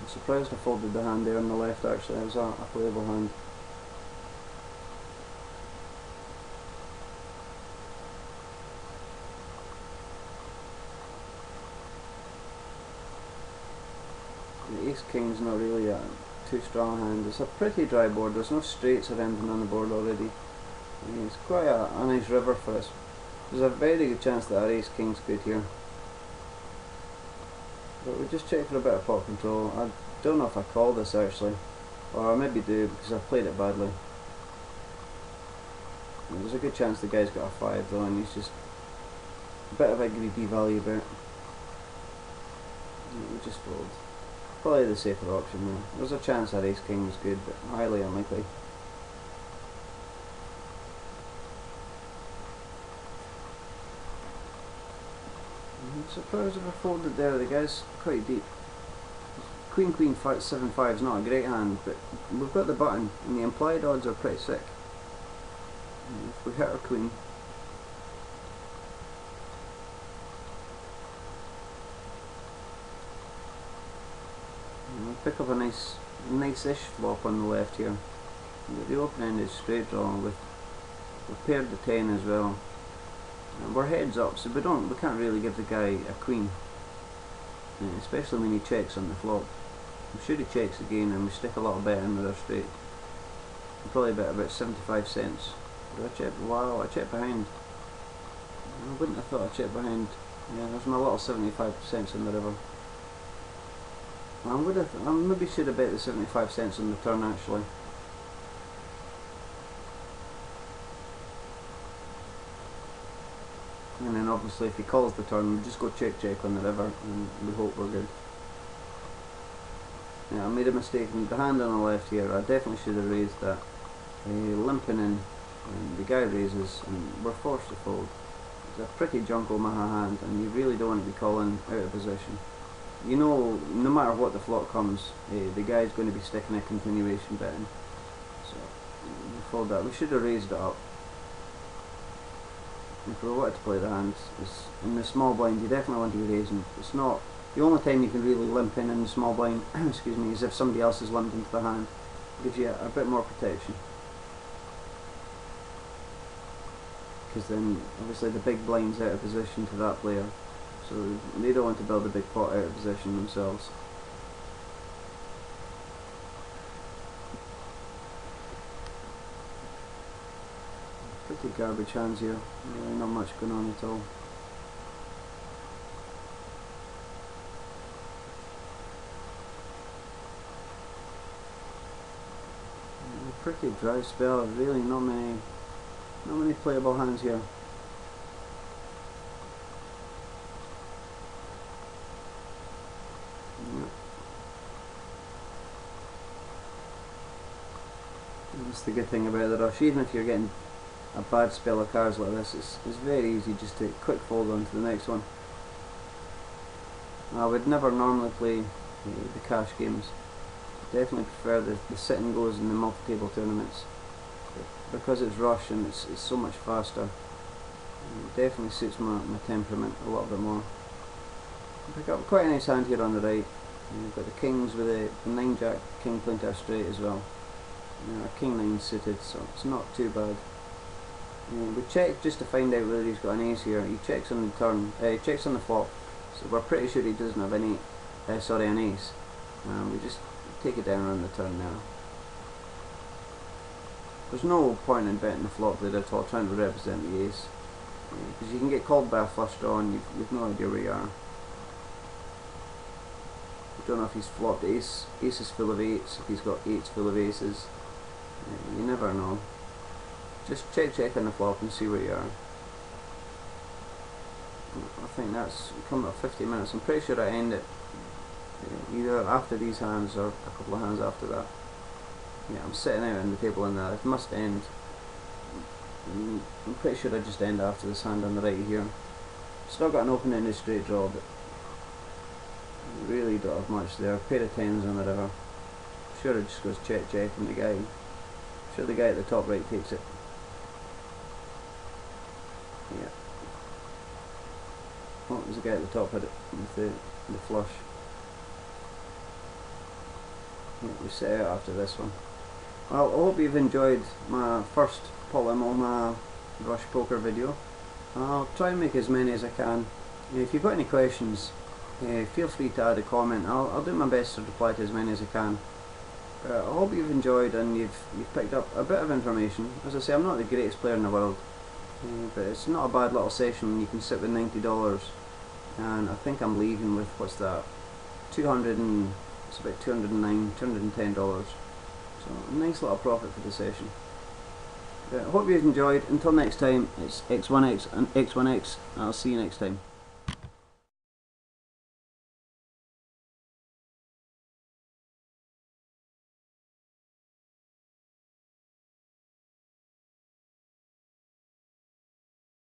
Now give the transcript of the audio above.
I'm surprised I folded the hand there on the left. Actually, it was a playable hand. The ace king's not really a too strong hand. It's a pretty dry board. There's no straights or anything on the board already. I mean, it's quite a nice river for us. There's a very good chance that our ace king's good here. But we just check for a bit of pot control. I don't know if I call this actually, or I maybe do because I've played it badly. And there's a good chance the guy's got a 5 though, and he's just a bit of a greedy value bet. We just fold. Probably the safer option though. There's a chance our ace king was good, but highly unlikely. I'm surprised if I folded there. The guy's quite deep. Queen Queen 7-5 is not a great hand, but we've got the button, and the implied odds are pretty sick. And if we hit our queen, and we pick up a nice-ish flop on the left here. The open-ended straight draw with we've paired the 10 as well. And we're heads up, so we can't really give the guy a queen, especially when he checks on the flop. I'm sure he checks again, and we stick a lot of bet in with our straight. We probably bet about 75 cents. Did I check? Wow, I checked behind. I wouldn't have thought I checked behind. Yeah, there's my little 75 cents in the river. I maybe should have bet the 75 cents on the turn actually. And then obviously if he calls the turn, we just go check on the river and we hope we're good. Yeah, I made a mistake with the hand on the left here. I definitely should have raised that. Limping in, and the guy raises and we're forced to fold. It's a pretty junk Omaha hand, and you really don't want to be calling out of position. You know, no matter what the flop comes, the guy's going to be sticking a continuation betting. So we fold that. We should have raised it up. If we wanted to play the hand, in the small blind you definitely want to be raising. It's not the only time you can really limp in the small blind excuse me, is if somebody else is limped into the hand. It gives you a bit more protection. Because then obviously the big blind's out of position to that player, so they don't want to build a big pot out of position themselves. Pretty garbage hands here, really not much going on at all. A pretty dry spell, really not many playable hands here. That's the good thing about the rush. Even if you're getting a bad spell of cards like this, it's very easy just to quick fold on to the next one. I would never normally play the cash games. Definitely prefer the sit and goes in the multi-table tournaments. But because it's rush and it's so much faster, it definitely suits my temperament a little bit more. Pick up quite a nice hand here on the right. You've got the kings with a 9-jack, king pointer straight as well. A king 9 suited, so it's not too bad. We check just to find out whether he's got an ace here. He checks on the turn, he checks on the flop, so we're pretty sure he doesn't have any, an ace. We just take it down on the turn now. There's no point in betting the flop lead at all, trying to represent the ace, because you can get called by a flush draw and you've no idea where you are. You don't know if he's flopped aces full of 8s, if he's got 8s full of aces. You never know. Just check on the flop and see where you are. I think that's coming up 50 minutes. I'm pretty sure I end it either after these hands or a couple of hands after that. Yeah, I'm sitting out on the table and that. It must end. I'm pretty sure I just end after this hand on the right here. Still got an open-ended straight draw, but really don't have much there. Pair of 10s on the river. Sure, it just goes check and the guy. Sure, the guy at the top right takes it. Yeah. Oh, there's a guy at the top had it with the flush. we set out after this one. Well, I hope you've enjoyed my first PL Omaha Rush Poker video. I'll try and make as many as I can. If you've got any questions, feel free to add a comment. I'll do my best to reply to as many as I can. I hope you've enjoyed and you've picked up a bit of information. As I say, I'm not the greatest player in the world, but it's not a bad little session when you can sit with $90, and I think I'm leaving with, what's that, it's about $209, $210. So a nice little profit for the session. I hope you've enjoyed. Until next time, it's X1X and X1X. I'll see you next time.